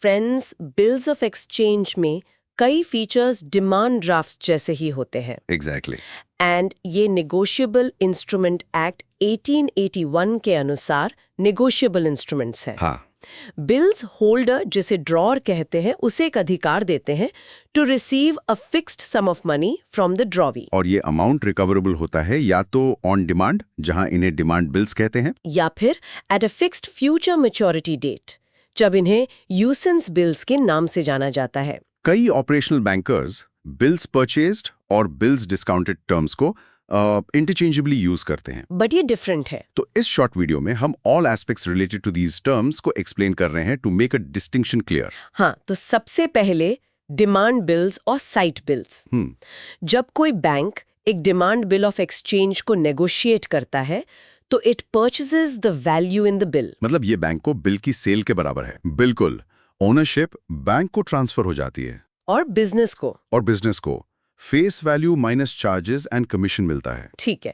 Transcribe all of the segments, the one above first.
Friends, bills of exchange में कई features demand draft जैसे ही होते हैं। एग्जैक्टली। एंड ये नेगोशिएबल इंस्ट्रूमेंट एक्ट 1881 के अनुसार नेगोशिएबल इंस्ट्रूमेंट्स हैं। हाँ। बिल्स होल्डर, जिसे ड्रॉअर कहते हैं, उसे एक अधिकार देते हैं to receive a fixed sum of money from the drawee. और ये अमाउंट रिकवरेबल होता है या तो ऑन डिमांड, जहां इन्हें डिमांड बिल्स कहते हैं, या फिर at a fixed future maturity date, जब इन्हें यूसेंस बिल्स के नाम से जाना जाता है। कई ऑपरेशनल बैंकर्स बिल्स परचेज्ड और बिल्स डिस्काउंटेड टर्म्स को इंटरचेंजेबली यूज करते हैं। बट ये डिफरेंट है। तो इस शॉर्ट वीडियो में हम all aspects related to these terms को एक्सप्लेन कर रहे हैं to make a distinction clear. हाँ, तो सबसे पहले डिमांड बिल्स और साइट बिल्स। जब कोई बैंक एक डिमांड बिल ऑफ एक्सचेंज को नेगोशिएट करता है तो it purchases the value in the bill. मतलब ये बैंक को बिल की सेल के बराबर है। बिल्कुल, ओनरशिप बैंक को ट्रांसफर हो जाती है और बिजनेस को face value minus charges and commission मिलता है। ठीक है।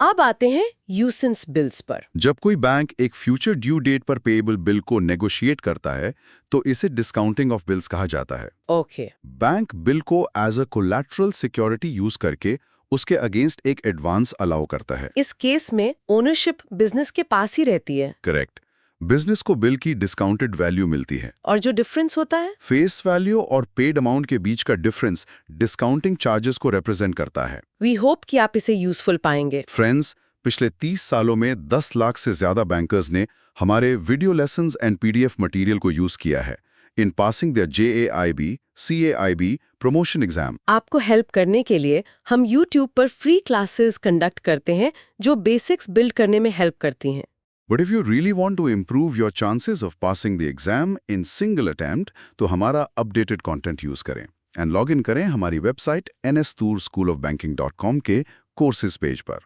अब आते हैं यूसेंस बिल्स पर। जब कोई बैंक एक फ्यूचर ड्यू डेट पर पेएबल बिल को नेगोशिएट करता है तो इसे डिस्काउंटिंग ऑफ बिल्स कहा जाता है। ओके। बैंक बिल को as a collateral security use करके उसके अगेंस्ट एक एडवांस अलाउ करता है। इस केस में ओनरशिप बिजनेस के पास ही रहती है। करेक्ट। बिजनेस को बिल की डिस्काउंटेड वैल्यू मिलती है और जो डिफरेंस होता है, फेस वैल्यू और पेड अमाउंट के बीच का डिफरेंस डिस्काउंटिंग चार्जेस को रिप्रेजेंट करता है। वी होप कि आप इसे यूजफुल पाएंगे। फ्रेंड्स, पिछले 30 सालों में 10 लाख से ज्यादा बैंकर्स ने हमारे video lessons and PDF material को यूज किया है इन passing the JAIB, CAIB promotion exam. आपको हेल्प करने के लिए हम YouTube पर फ्री क्लासेस कंडक्ट करते हैं जो बेसिक्स बिल्ड करने में हेल्प करती हैं। But if you really want to improve your chances of passing the exam in single attempt, तो हमारा updated content use करें and log in करें हमारी वेबसाइट nstourschoolofbanking.com के courses पेज पर।